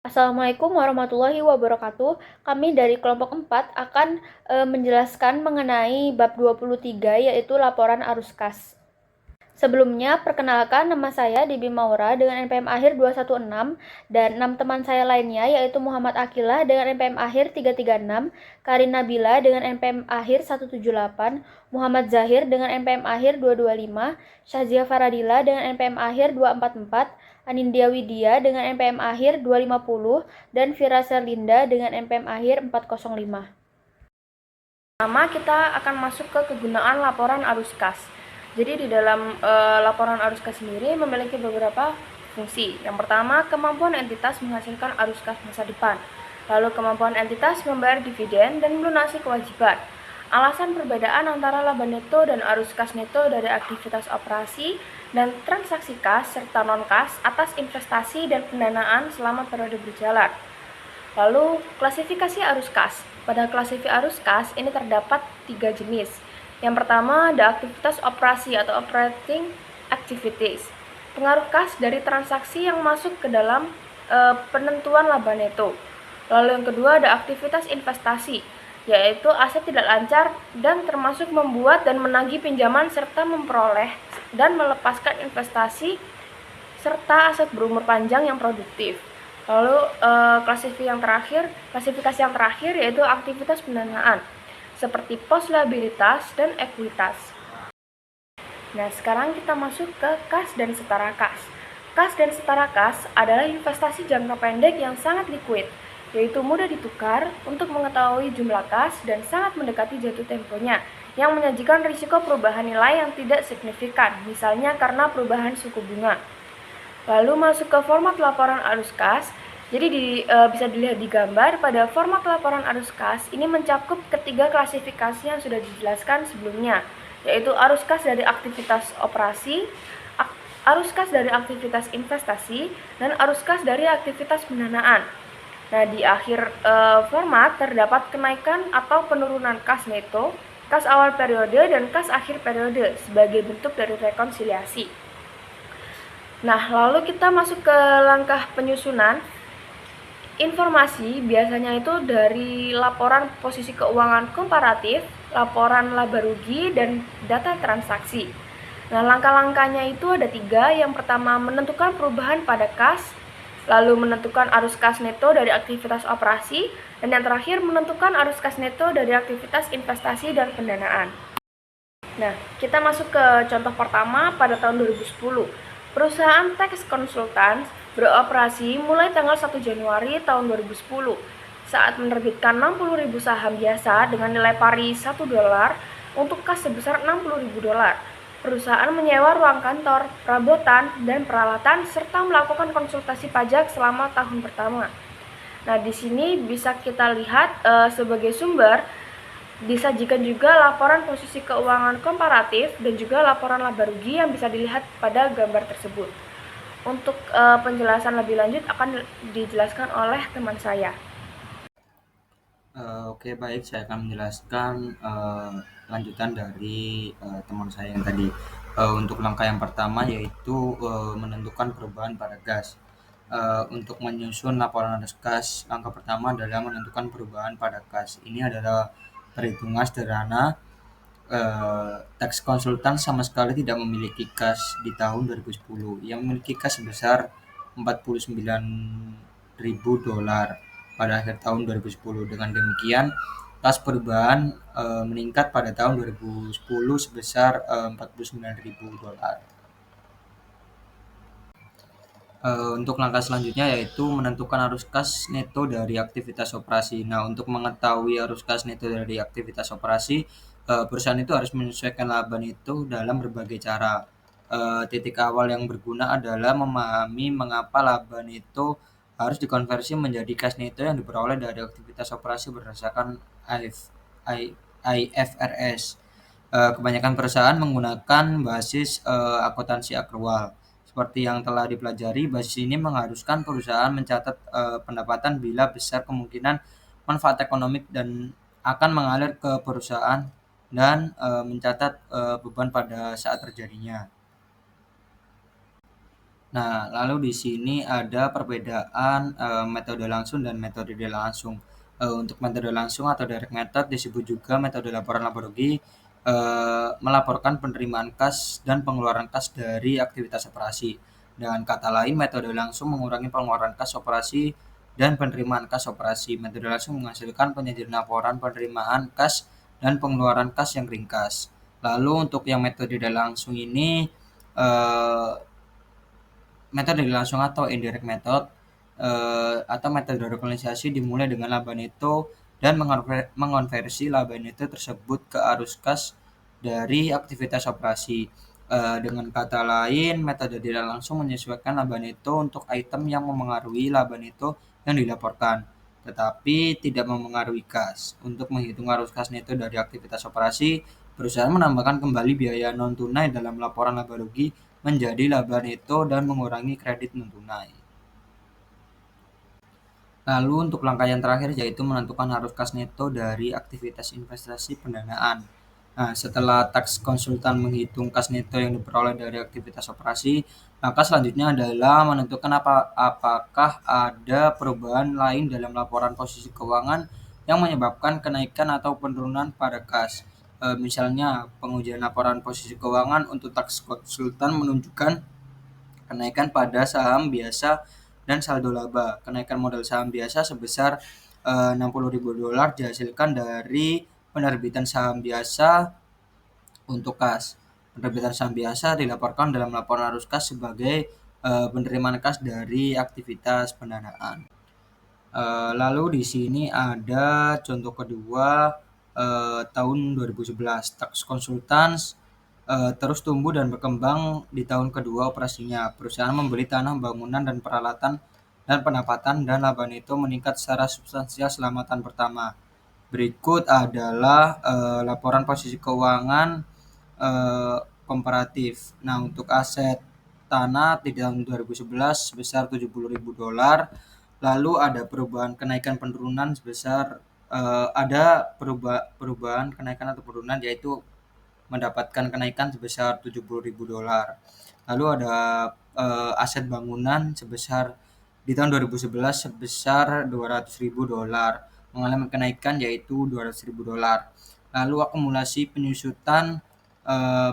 Assalamualaikum warahmatullahi wabarakatuh. Kami dari kelompok 4 akan menjelaskan mengenai bab 23 yaitu laporan arus kas. Sebelumnya, perkenalkan nama saya Debi Maura dengan NPM akhir 216 dan 6 teman saya lainnya yaitu Muhammad Akilah dengan NPM akhir 336, Karin Nabila dengan NPM akhir 178, Muhammad Zahir dengan NPM akhir 225, Syahzia Faradila dengan NPM akhir 244, Anindya Widya dengan NPM akhir 250, dan Fira Serlinda dengan NPM akhir 405. Pertama, kita akan masuk ke kegunaan laporan arus kas. Jadi di dalam laporan arus kas sendiri memiliki beberapa fungsi. Yang pertama, kemampuan entitas menghasilkan arus kas masa depan. Lalu kemampuan entitas membayar dividen dan melunasi kewajiban. Alasan perbedaan antara laba neto dan arus kas neto dari aktivitas operasi dan transaksi kas serta non-kas atas investasi dan pendanaan selama periode berjalan. Lalu, klasifikasi arus kas. Pada klasifikasi arus kas ini terdapat 3 jenis. Yang pertama ada aktivitas operasi atau operating activities. Pengaruh kas dari transaksi yang masuk ke dalam penentuan laba neto. Lalu yang kedua ada aktivitas investasi, yaitu aset tidak lancar dan termasuk membuat dan menagih pinjaman serta memperoleh dan melepaskan investasi serta aset berumur panjang yang produktif. Lalu klasifikasi yang terakhir yaitu aktivitas pendanaan seperti pos liabilitas dan ekuitas. Nah, sekarang kita masuk ke kas dan setara kas. Kas dan setara kas adalah investasi jangka pendek yang sangat liquid, yaitu mudah ditukar untuk mengetahui jumlah kas dan sangat mendekati jatuh temponya, yang menyajikan risiko perubahan nilai yang tidak signifikan, misalnya karena perubahan suku bunga. Lalu masuk ke format laporan arus kas. Jadi bisa dilihat di gambar, pada format laporan arus kas ini mencakup ketiga klasifikasi yang sudah dijelaskan sebelumnya, yaitu arus kas dari aktivitas operasi, arus kas dari aktivitas investasi, dan arus kas dari aktivitas pendanaan. Nah, di akhir format terdapat kenaikan atau penurunan kas neto, kas awal periode, dan kas akhir periode sebagai bentuk dari rekonsiliasi. Nah, lalu kita masuk ke langkah penyusunan. Informasi biasanya itu dari laporan posisi keuangan komparatif, laporan laba rugi, dan data transaksi. Nah, langkah-langkahnya itu ada 3. Yang pertama, menentukan perubahan pada kas, lalu menentukan arus kas neto dari aktivitas operasi, dan yang terakhir menentukan arus kas neto dari aktivitas investasi dan pendanaan. Nah, kita masuk ke contoh pertama pada tahun 2010. Perusahaan Tax Consultants beroperasi mulai tanggal 1 Januari tahun 2010 saat menerbitkan 60.000 saham biasa dengan nilai pari $1 untuk kas sebesar $60.000. Perusahaan menyewa ruang kantor, perabotan, dan peralatan serta melakukan konsultasi pajak selama tahun pertama. Nah, di sini bisa kita lihat sebagai sumber disajikan juga laporan posisi keuangan komparatif dan juga laporan laba rugi yang bisa dilihat pada gambar tersebut. Untuk penjelasan lebih lanjut akan dijelaskan oleh teman saya. Oke, baik, saya akan menjelaskan lanjutan dari teman saya yang tadi. Untuk langkah yang pertama yaitu menentukan perubahan pada gas. Untuk menyusun laporan arus kas, langkah pertama adalah menentukan perubahan pada kas. Ini adalah perhitungan sederhana. Tax konsultan sama sekali tidak memiliki kas di tahun 2010, yang memiliki kas sebesar $49.000 pada akhir tahun 2010. Dengan demikian, kas perubahan meningkat pada tahun 2010 sebesar $49.000. Untuk langkah selanjutnya yaitu menentukan arus kas neto dari aktivitas operasi. Nah, untuk mengetahui arus kas neto dari aktivitas operasi, perusahaan itu harus menyesuaikan laba neto dalam berbagai cara. Titik awal yang berguna adalah memahami mengapa laba neto harus dikonversi menjadi kas neto yang diperoleh dari aktivitas operasi berdasarkan IFRS. Kebanyakan perusahaan menggunakan basis akuntansi akrual. Seperti yang telah dipelajari, basis ini mengharuskan perusahaan mencatat pendapatan bila besar kemungkinan manfaat ekonomi dan akan mengalir ke perusahaan dan mencatat beban pada saat terjadinya. Nah, lalu di sini ada perbedaan metode langsung dan metode tidak langsung. Untuk metode langsung atau direct method disebut juga metode laporan laba rugi, melaporkan penerimaan kas dan pengeluaran kas dari aktivitas operasi. Dengan kata lain, metode langsung mengurangi pengeluaran kas operasi dan penerimaan kas operasi. Metode langsung menghasilkan penyajian laporan penerimaan kas dan pengeluaran kas yang ringkas. Lalu untuk yang metode tidak langsung ini, eh, metode langsung atau indirect method atau metode rekonsiliasi dimulai dengan laba neto dan mengonversi laba neto tersebut ke arus kas dari aktivitas operasi. Dengan kata lain, metode tidak langsung menyesuaikan laba neto untuk item yang memengaruhi laba neto yang dilaporkan, tetapi tidak memengaruhi kas. Untuk menghitung arus kas neto dari aktivitas operasi, perusahaan menambahkan kembali biaya non tunai dalam laporan laba rugi menjadi laba neto dan mengurangi kredit non tunai. Lalu untuk langkah yang terakhir yaitu menentukan arus kas neto dari aktivitas investasi pendanaan. Nah, setelah tax konsultan menghitung kas neto yang diperoleh dari aktivitas operasi, maka selanjutnya adalah menentukan apakah ada perubahan lain dalam laporan posisi keuangan yang menyebabkan kenaikan atau penurunan pada kas. Misalnya, pengujian laporan posisi keuangan untuk tax konsultan menunjukkan kenaikan pada saham biasa dan saldo laba. Kenaikan modal saham biasa sebesar $60.000 dihasilkan dari penerbitan saham biasa untuk kas. Penerbitan saham biasa dilaporkan dalam laporan arus kas sebagai penerimaan kas dari aktivitas pendanaan. Lalu di sini ada contoh kedua tahun 2011. Tax Consultants terus tumbuh dan berkembang di tahun kedua operasinya. Perusahaan membeli tanah, bangunan, dan peralatan dan pendapatan dan laba neto meningkat secara substansial selama tahun pertama. Berikut adalah laporan posisi keuangan komparatif. Nah, untuk aset tanah di tahun 2011 sebesar $70.000. Lalu ada perubahan kenaikan penurunan sebesar ada perubahan kenaikan atau penurunan yaitu mendapatkan kenaikan sebesar $70.000. Lalu ada aset bangunan sebesar di tahun 2011 sebesar $200.000 mengalami kenaikan yaitu $200.000. Lalu akumulasi penyusutan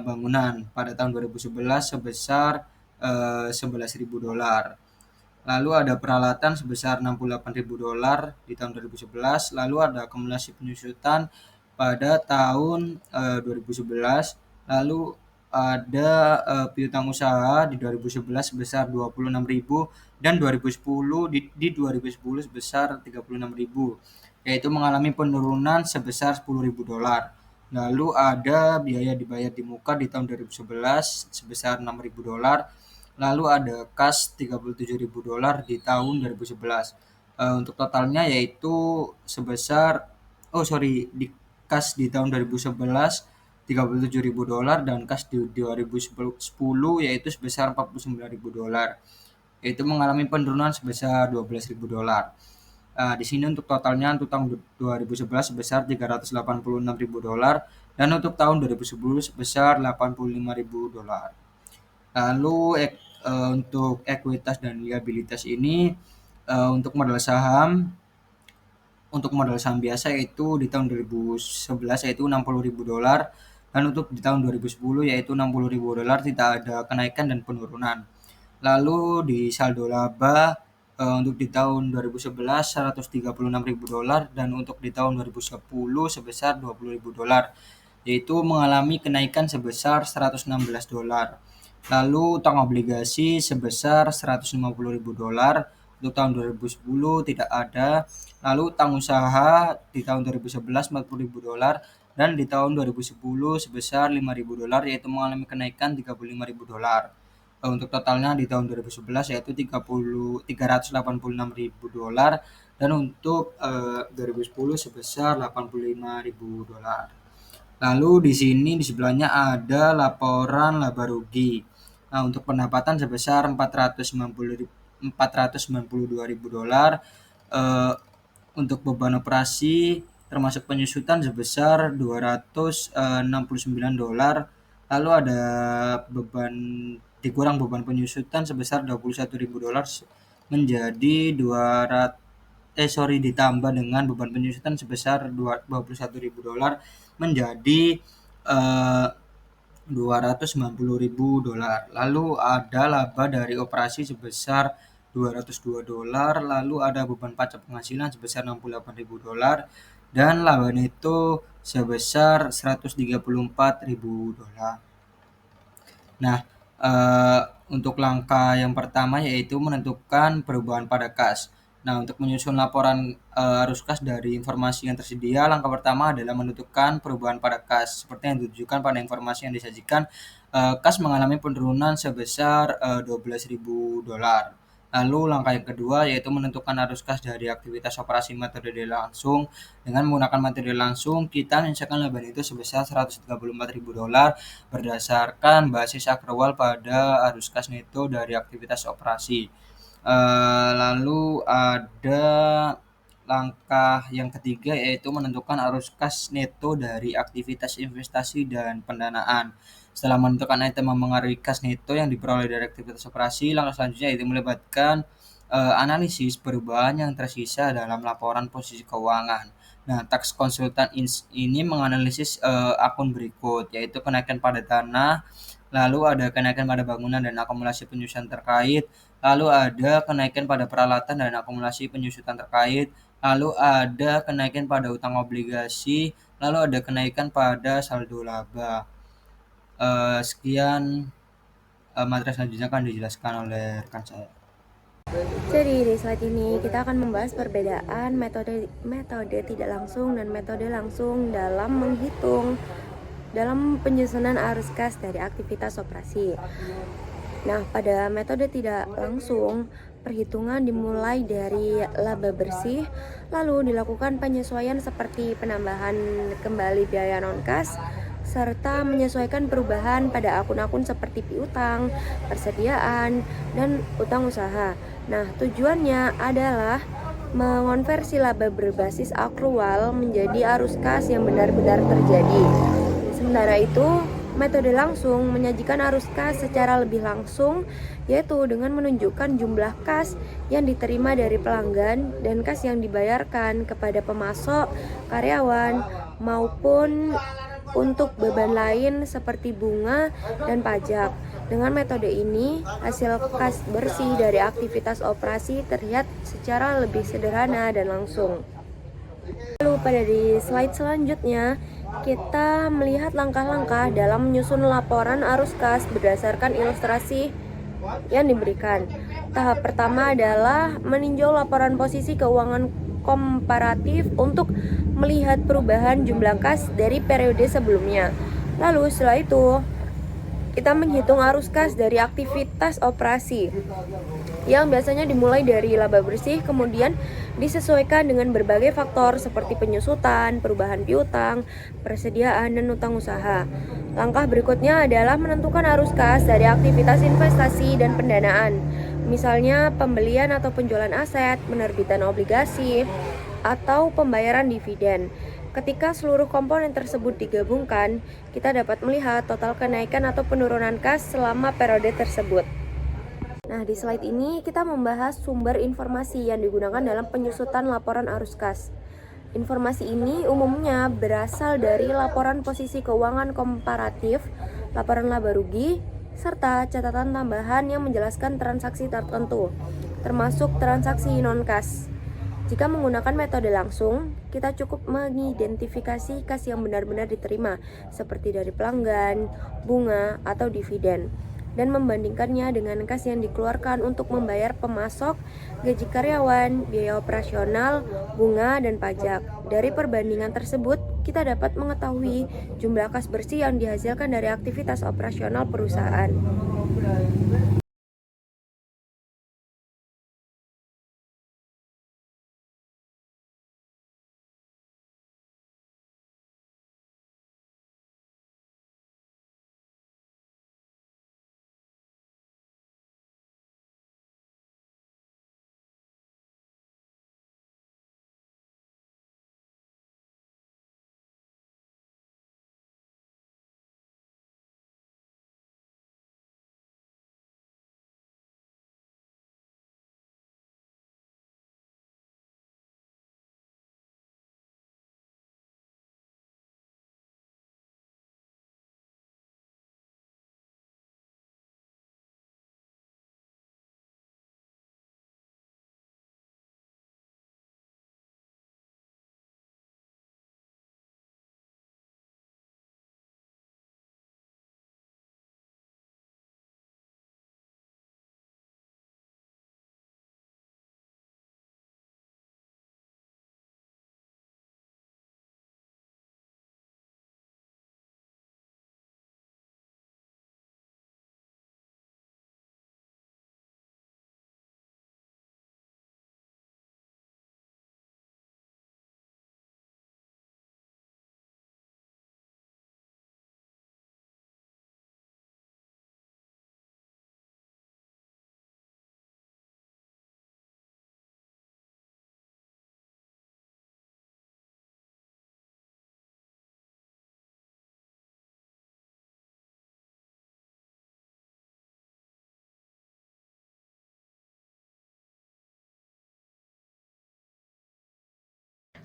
bangunan pada tahun 2011 sebesar $11.000. Lalu ada peralatan sebesar $68.000 di tahun 2011. Lalu ada akumulasi penyusutan pada tahun 2011. Lalu ada piutang usaha di 2011 sebesar 26.000 dan 2010 di 2010 sebesar 36.000, yaitu mengalami penurunan sebesar $10.000. Lalu ada biaya dibayar di muka di tahun 2011 sebesar $6.000. Lalu ada kas $37.000 di tahun 2011. Untuk totalnya yaitu sebesar di kas di tahun 2011 $37.000 dan kas di 2010 yaitu sebesar $49.000. Yaitu mengalami penurunan sebesar $12.000. Di sini untuk totalnya untuk tahun 2011 sebesar $386.000 dan untuk tahun 2010 sebesar $85.000. Lalu untuk ekuitas dan liabilitas ini untuk modal saham biasa yaitu di tahun 2011 yaitu $60.000 dan untuk di tahun 2010 yaitu $60.000 tidak ada kenaikan dan penurunan. Lalu di saldo laba untuk di tahun 2011 $136.000 dan untuk di tahun 2010 sebesar $20.000, yaitu mengalami kenaikan sebesar $116. Lalu utang obligasi sebesar $150.000 untuk tahun 2010 tidak ada. Lalu utang usaha di tahun 2011 $40.000 dan di tahun 2010 sebesar $5.000 yaitu mengalami kenaikan $35.000. Untuk totalnya di tahun 2011 yaitu $386.000 dan untuk 2010 sebesar $85.000. Lalu di sini di sebelahnya ada laporan laba rugi. Nah, untuk pendapatan sebesar $492.000. Untuk beban operasi termasuk penyusutan sebesar $269. Lalu ada beban dikurang beban penyusutan sebesar $21.000 menjadi 200 ditambah dengan beban penyusutan sebesar $21.000 menjadi $290.000. Lalu ada laba dari operasi sebesar $202, lalu ada beban pajak penghasilan sebesar $68.000 dan laba neto sebesar $134.000. Nah, untuk langkah yang pertama yaitu menentukan perubahan pada kas. Nah, untuk menyusun laporan arus kas dari informasi yang tersedia, langkah pertama adalah menentukan perubahan pada kas. Seperti yang ditujukan pada informasi yang disajikan, kas mengalami penurunan sebesar $12.000. Lalu langkah yang kedua yaitu menentukan arus kas dari aktivitas operasi metode langsung. Dengan menggunakan metode langsung, kita menyesuaikan laba itu sebesar $134.000 berdasarkan basis akrual pada arus kas neto dari aktivitas operasi. Lalu ada langkah yang ketiga yaitu menentukan arus kas neto dari aktivitas investasi dan pendanaan. Setelah menentukan item mempengaruhi kas neto yang diperoleh dari aktivitas operasi, langkah selanjutnya yaitu melibatkan analisis perubahan yang tersisa dalam laporan posisi keuangan. Nah, tax consultant ini menganalisis akun berikut, yaitu kenaikan pada tanah, lalu ada kenaikan pada bangunan dan akumulasi penyusutan terkait, lalu ada kenaikan pada peralatan dan akumulasi penyusutan terkait, lalu ada kenaikan pada utang obligasi, lalu ada kenaikan pada saldo laba. Sekian materi selanjutnya akan dijelaskan oleh rekan saya. Jadi di slide ini kita akan membahas perbedaan metode tidak langsung dan metode langsung dalam penyusunan arus kas dari aktivitas operasi. Nah, pada metode tidak langsung, perhitungan dimulai dari laba bersih, lalu dilakukan penyesuaian seperti penambahan kembali biaya non-kas, serta menyesuaikan perubahan pada akun-akun seperti piutang, persediaan, dan utang usaha. Nah, tujuannya adalah mengonversi laba berbasis akrual menjadi arus kas yang benar-benar terjadi. Sementara itu, metode langsung menyajikan arus kas secara lebih langsung, yaitu dengan menunjukkan jumlah kas yang diterima dari pelanggan dan kas yang dibayarkan kepada pemasok, karyawan, maupun untuk beban lain seperti bunga dan pajak. Dengan metode ini, hasil kas bersih dari aktivitas operasi terlihat secara lebih sederhana dan langsung. Lalu pada di slide selanjutnya, kita melihat langkah-langkah dalam menyusun laporan arus kas berdasarkan ilustrasi yang diberikan. Tahap pertama adalah meninjau laporan posisi keuangan komparatif untuk melihat perubahan jumlah kas dari periode sebelumnya. Lalu setelah itu, kita menghitung arus kas dari aktivitas operasi yang biasanya dimulai dari laba bersih, kemudian disesuaikan dengan berbagai faktor seperti penyusutan, perubahan piutang, persediaan, dan utang usaha. Langkah berikutnya adalah menentukan arus kas dari aktivitas investasi dan pendanaan, misalnya pembelian atau penjualan aset, penerbitan obligasi, atau pembayaran dividen. Ketika seluruh komponen tersebut digabungkan, kita dapat melihat total kenaikan atau penurunan kas selama periode tersebut. Nah, di slide ini kita membahas sumber informasi yang digunakan dalam penyusutan laporan arus kas. Informasi ini umumnya berasal dari laporan posisi keuangan komparatif, laporan laba rugi, serta catatan tambahan yang menjelaskan transaksi tertentu, termasuk transaksi non-kas. Jika menggunakan metode langsung, kita cukup mengidentifikasi kas yang benar-benar diterima, seperti dari pelanggan, bunga, atau dividen, dan membandingkannya dengan kas yang dikeluarkan untuk membayar pemasok, gaji karyawan, biaya operasional, bunga, dan pajak. Dari perbandingan tersebut, kita dapat mengetahui jumlah kas bersih yang dihasilkan dari aktivitas operasional perusahaan.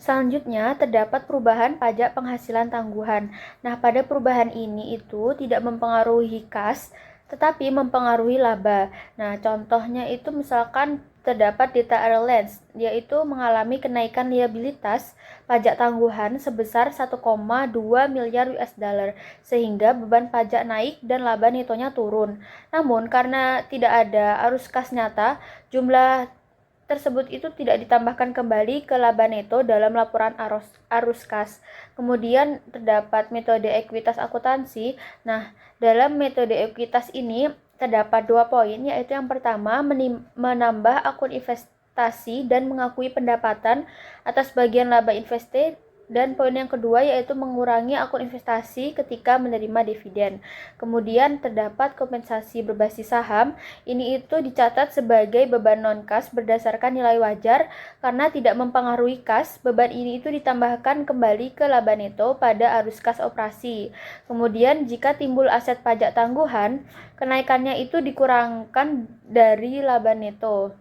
Selanjutnya, terdapat perubahan pajak penghasilan tangguhan. Nah, pada perubahan ini itu tidak mempengaruhi kas, tetapi mempengaruhi laba. Nah, contohnya itu misalkan terdapat Delta Airlines, yaitu mengalami kenaikan liabilitas pajak tangguhan sebesar 1,2 miliar US dollar, sehingga beban pajak naik dan laba netonya turun. Namun, karena tidak ada arus kas nyata, jumlah tersebut itu tidak ditambahkan kembali ke laba neto dalam laporan arus kas. Kemudian terdapat metode ekuitas akuntansi. Nah, dalam metode ekuitas ini terdapat 2 poin, yaitu yang pertama menambah akun investasi dan mengakui pendapatan atas bagian laba investasi, dan poin yang kedua yaitu mengurangi akun investasi ketika menerima dividen. Kemudian terdapat kompensasi berbasis saham. Ini itu dicatat sebagai beban non-kas berdasarkan nilai wajar karena tidak mempengaruhi kas. Beban ini itu ditambahkan kembali ke laba neto pada arus kas operasi. Kemudian jika timbul aset pajak tangguhan, kenaikannya itu dikurangkan dari laba neto.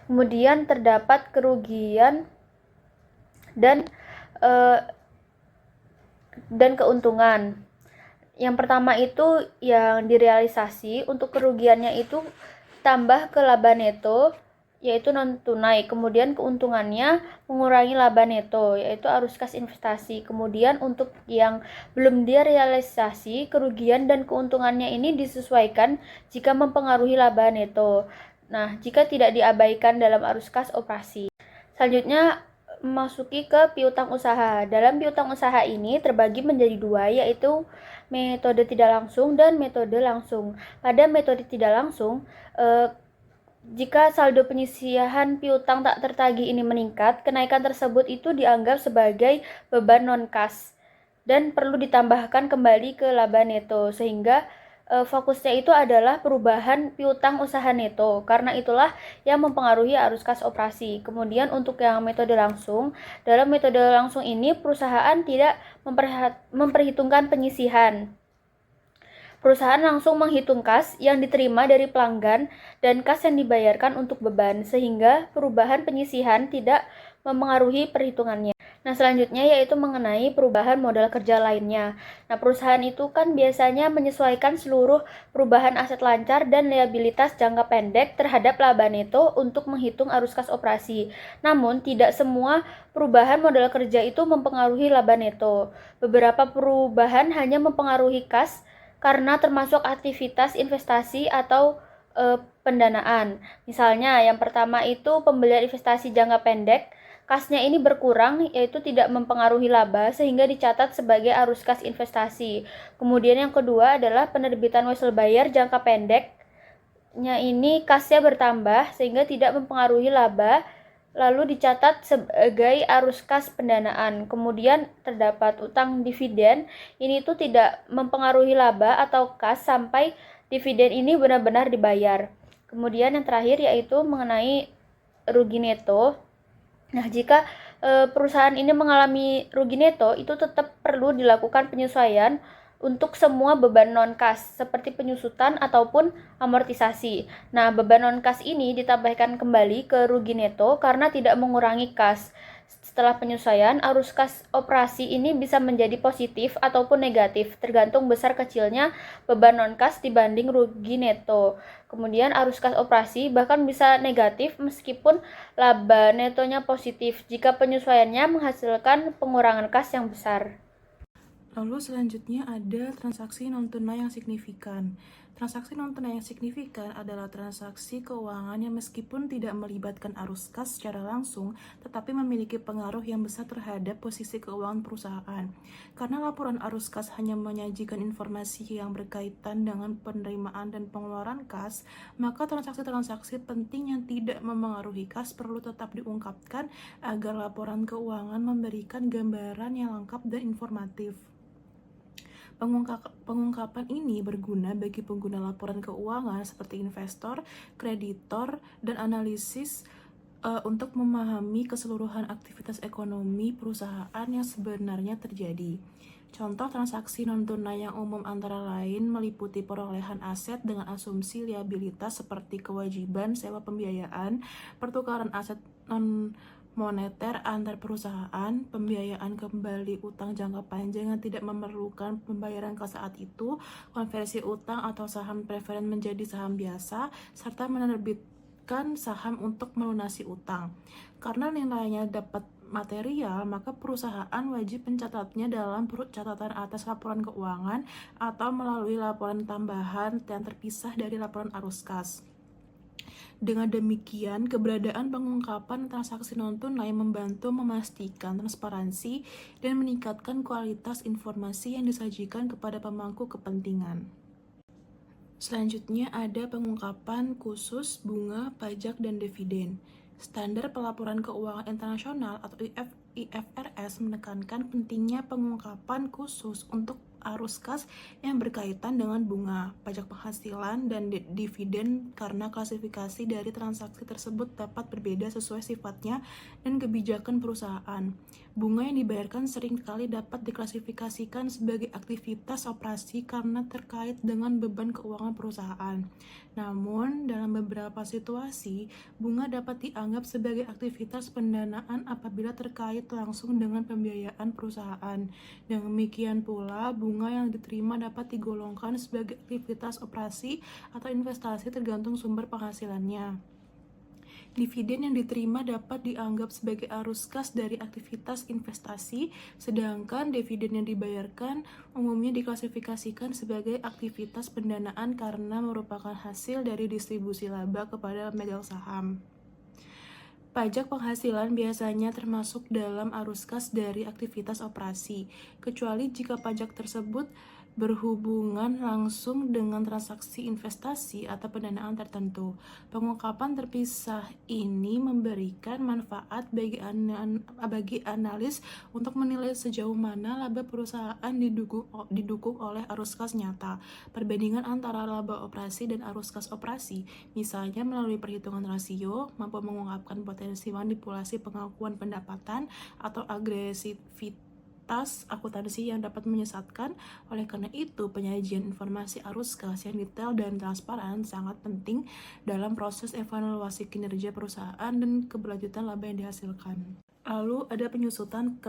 Kemudian terdapat kerugian dan keuntungan. Yang pertama itu yang direalisasi, untuk kerugiannya itu tambah ke laba neto, yaitu non tunai. Kemudian keuntungannya mengurangi laba neto, yaitu arus kas investasi. Kemudian untuk yang belum direalisasi, kerugian dan keuntungannya ini disesuaikan jika mempengaruhi laba neto. Nah, jika tidak diabaikan dalam arus kas operasi. Selanjutnya memasuki ke piutang usaha. Dalam piutang usaha ini terbagi menjadi 2, yaitu metode tidak langsung dan metode langsung. Pada metode tidak langsung, jika saldo penyisihan piutang tak tertagih ini meningkat, kenaikan tersebut itu dianggap sebagai beban non-kas dan perlu ditambahkan kembali ke laba neto, sehingga fokusnya itu adalah perubahan piutang usaha neto. Karena itulah yang mempengaruhi arus kas operasi. Kemudian untuk yang metode langsung, dalam metode langsung ini perusahaan tidak memperhitungkan penyisihan. Perusahaan langsung menghitung kas yang diterima dari pelanggan dan kas yang dibayarkan untuk beban, sehingga perubahan penyisihan tidak mempengaruhi perhitungannya. Nah, selanjutnya yaitu mengenai perubahan modal kerja lainnya. Nah, perusahaan itu kan biasanya menyesuaikan seluruh perubahan aset lancar dan liabilitas jangka pendek terhadap laba neto untuk menghitung arus kas operasi. Namun, tidak semua perubahan modal kerja itu mempengaruhi laba neto. Beberapa perubahan hanya mempengaruhi kas karena termasuk aktivitas investasi atau pendanaan. Misalnya, yang pertama itu pembelian investasi jangka pendek. Kasnya ini berkurang, yaitu tidak mempengaruhi laba, sehingga dicatat sebagai arus kas investasi. Kemudian yang kedua adalah penerbitan wesel bayar jangka pendeknya ini kasnya bertambah, sehingga tidak mempengaruhi laba, lalu dicatat sebagai arus kas pendanaan. Kemudian terdapat utang dividen, ini itu tidak mempengaruhi laba atau kas sampai dividen ini benar-benar dibayar. Kemudian yang terakhir yaitu mengenai rugi neto. Nah, jika perusahaan ini mengalami rugi neto, itu tetap perlu dilakukan penyesuaian untuk semua beban non-kas seperti penyusutan ataupun amortisasi. Nah, beban non-kas ini ditambahkan kembali ke rugi neto karena tidak mengurangi kas. Setelah penyesuaian, arus kas operasi ini bisa menjadi positif ataupun negatif, tergantung besar kecilnya beban non-kas dibanding rugi neto. Kemudian arus kas operasi bahkan bisa negatif meskipun laba netonya positif jika penyesuaiannya menghasilkan pengurangan kas yang besar. Lalu selanjutnya ada transaksi non-tunai yang signifikan. Transaksi non-tunai yang signifikan adalah transaksi keuangan yang meskipun tidak melibatkan arus kas secara langsung, tetapi memiliki pengaruh yang besar terhadap posisi keuangan perusahaan. Karena laporan arus kas hanya menyajikan informasi yang berkaitan dengan penerimaan dan pengeluaran kas, maka transaksi-transaksi penting yang tidak mempengaruhi kas perlu tetap diungkapkan agar laporan keuangan memberikan gambaran yang lengkap dan informatif. Pengungkapan ini berguna bagi pengguna laporan keuangan seperti investor, kreditor, dan analisis untuk memahami keseluruhan aktivitas ekonomi perusahaan yang sebenarnya terjadi. Contoh transaksi non-tunai yang umum antara lain meliputi perolehan aset dengan asumsi liabilitas seperti kewajiban sewa pembiayaan, pertukaran aset moneter antar perusahaan, pembiayaan kembali utang jangka panjang yang tidak memerlukan pembayaran ke saat itu, konversi utang atau saham preferen menjadi saham biasa, serta menerbitkan saham untuk melunasi utang. Karena nilainya dapat material, maka perusahaan wajib mencatatnya dalam catatan atas laporan keuangan atau melalui laporan tambahan yang terpisah dari laporan arus kas. Dengan demikian, keberadaan pengungkapan transaksi non-tunai membantu memastikan transparansi dan meningkatkan kualitas informasi yang disajikan kepada pemangku kepentingan. Selanjutnya ada pengungkapan khusus bunga, pajak, dan dividen. Standar Pelaporan Keuangan Internasional atau IFRS menekankan pentingnya pengungkapan khusus untuk arus kas yang berkaitan dengan bunga, pajak penghasilan, dan dividen karena klasifikasi dari transaksi tersebut dapat berbeda sesuai sifatnya dan kebijakan perusahaan. Bunga yang dibayarkan seringkali dapat diklasifikasikan sebagai aktivitas operasi karena terkait dengan beban keuangan perusahaan. Namun, dalam beberapa situasi, bunga dapat dianggap sebagai aktivitas pendanaan apabila terkait langsung dengan pembiayaan perusahaan. Demikian pula, bunga yang diterima dapat digolongkan sebagai aktivitas operasi atau investasi tergantung sumber penghasilannya. Dividen yang diterima dapat dianggap sebagai arus kas dari aktivitas investasi, sedangkan dividen yang dibayarkan umumnya diklasifikasikan sebagai aktivitas pendanaan karena merupakan hasil dari distribusi laba kepada pemegang saham. Pajak penghasilan biasanya termasuk dalam arus kas dari aktivitas operasi, kecuali jika pajak tersebut berhubungan langsung dengan transaksi investasi atau pendanaan tertentu. Pengungkapan terpisah ini memberikan manfaat bagi analis untuk menilai sejauh mana laba perusahaan didukung oleh arus kas nyata. Perbandingan antara laba operasi dan arus kas operasi, misalnya melalui perhitungan rasio, mampu mengungkapkan potensi manipulasi pengakuan pendapatan atau agresivitas akuntansi yang dapat menyesatkan. Oleh karena itu, penyajian informasi arus kas yang detail dan transparan sangat penting dalam proses evaluasi kinerja perusahaan dan keberlanjutan laba yang dihasilkan. Lalu ada penyusutan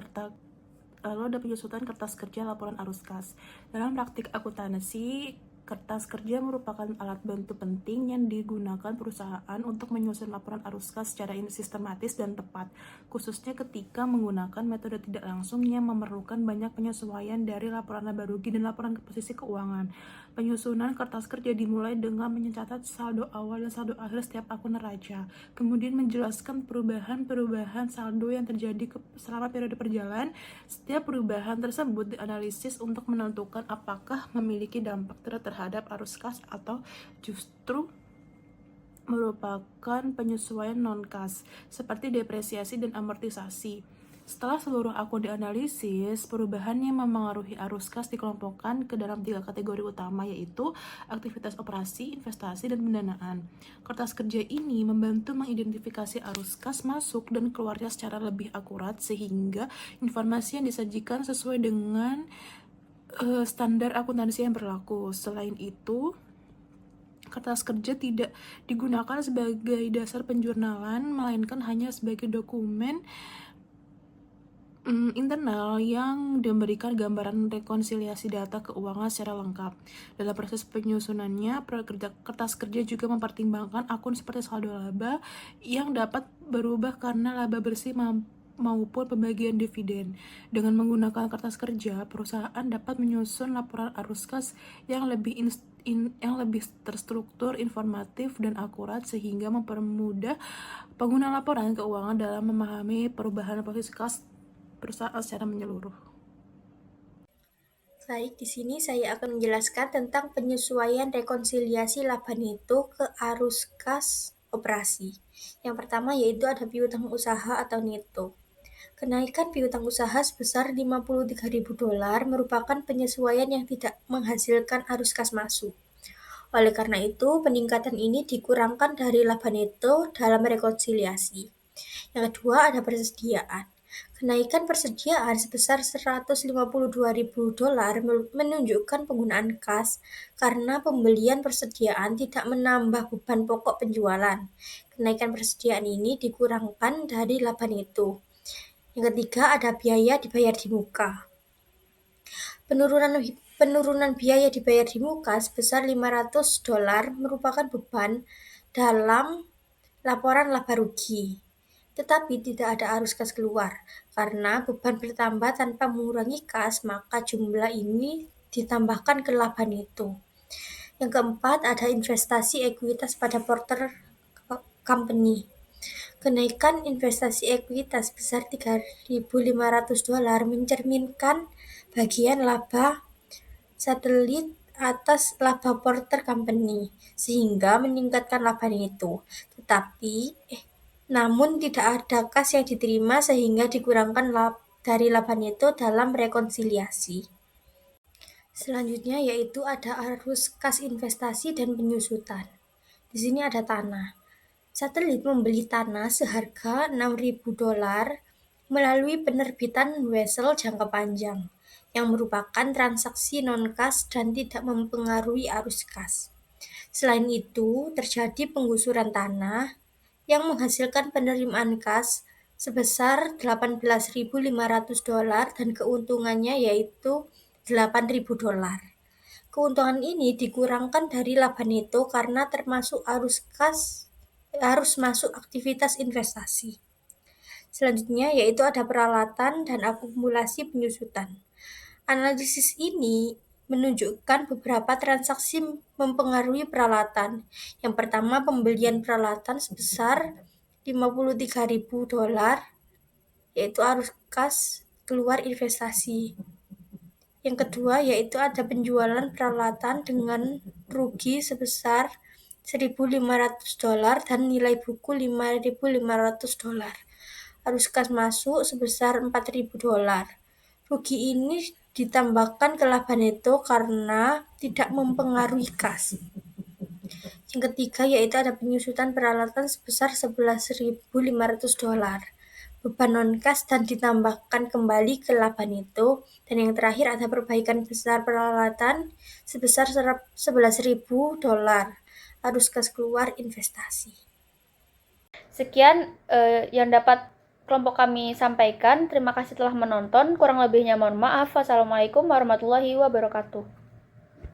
kertas kerja laporan arus kas. Dalam praktik akuntansi, kertas kerja merupakan alat bantu penting yang digunakan perusahaan untuk menyusun laporan arus kas secara sistematis dan tepat, khususnya ketika menggunakan metode tidak langsung yang memerlukan banyak penyesuaian dari laporan laba rugi dan laporan posisi keuangan. Penyusunan kertas kerja dimulai dengan mencatat saldo awal dan saldo akhir setiap akun neraca, kemudian menjelaskan perubahan saldo yang terjadi selama periode perjalanan. Setiap perubahan tersebut dianalisis untuk menentukan apakah memiliki dampak terhadap arus kas atau justru merupakan penyesuaian non-kas seperti depresiasi dan amortisasi. Setelah seluruh akun dianalisis, perubahan yang memengaruhi arus kas dikelompokkan ke dalam 3 kategori utama, yaitu aktivitas operasi, investasi, dan pendanaan. Kertas kerja ini membantu mengidentifikasi arus kas masuk dan keluarnya secara lebih akurat sehingga informasi yang disajikan sesuai dengan standar akuntansi yang berlaku. Selain itu, kertas kerja tidak digunakan sebagai dasar penjurnalan, melainkan hanya sebagai dokumen internal yang memberikan gambaran rekonsiliasi data keuangan secara lengkap. Dalam proses penyusunannya, kertas kerja juga mempertimbangkan akun seperti saldo laba yang dapat berubah karena laba bersih maupun pembagian dividen. Dengan menggunakan kertas kerja, perusahaan dapat menyusun laporan arus kas yang lebih terstruktur, informatif, dan akurat sehingga mempermudah pengguna laporan keuangan dalam memahami perubahan posisi kas perusahaan secara menyeluruh. Baik, di sini saya akan menjelaskan tentang penyesuaian rekonsiliasi laba neto ke arus kas operasi. Yang pertama yaitu ada piutang usaha atau neto. Kenaikan piutang usaha sebesar $53.000 merupakan penyesuaian yang tidak menghasilkan arus kas masuk. Oleh karena itu, peningkatan ini dikurangkan dari laba neto dalam rekonsiliasi. Yang kedua ada persediaan. Kenaikan persediaan sebesar $152.000 menunjukkan penggunaan kas karena pembelian persediaan tidak menambah beban pokok penjualan. Kenaikan persediaan ini dikurangkan dari laba neto. Yang ketiga, ada biaya dibayar di muka. Penurunan biaya dibayar di muka sebesar $500 merupakan beban dalam laporan laba rugi. Tetapi tidak ada arus kas keluar. Karena beban bertambah tanpa mengurangi kas, maka jumlah ini ditambahkan ke laba neto. Yang keempat, ada investasi ekuitas pada porter company. Kenaikan investasi ekuitas sebesar $3.500 mencerminkan bagian laba satelit atas laba porter company, sehingga meningkatkan laba neto. Namun tidak ada kas yang diterima sehingga dikurangkan dari laba neto dalam rekonsiliasi. Selanjutnya yaitu ada arus kas investasi dan penyusutan. Di sini ada tanah. Satelit membeli tanah seharga $6.000 melalui penerbitan wesel jangka panjang, yang merupakan transaksi non-kas dan tidak mempengaruhi arus kas. Selain itu, terjadi penggusuran tanah yang menghasilkan penerimaan kas sebesar $18.500 dan keuntungannya yaitu $8.000. Keuntungan ini dikurangkan dari laba neto karena termasuk arus masuk aktivitas investasi. Selanjutnya yaitu ada peralatan dan akumulasi penyusutan. Analisis ini menunjukkan beberapa transaksi mempengaruhi peralatan. Yang pertama, pembelian peralatan sebesar $53.000 yaitu arus kas keluar investasi. Yang kedua yaitu ada penjualan peralatan dengan rugi sebesar $1.500 dan nilai buku $5.500. Arus kas masuk sebesar $4.000. Rugi ini ditambahkan ke laba neto karena tidak mempengaruhi kas. Yang ketiga yaitu ada penyusutan peralatan sebesar $11.500. Beban non-kas dan ditambahkan kembali ke laba neto. Dan yang terakhir ada perbaikan besar peralatan sebesar $11.000. Arus kas keluar investasi. Sekian yang dapat kelompok kami sampaikan. Terima kasih telah menonton. Kurang lebihnya mohon maaf. Wassalamualaikum warahmatullahi wabarakatuh.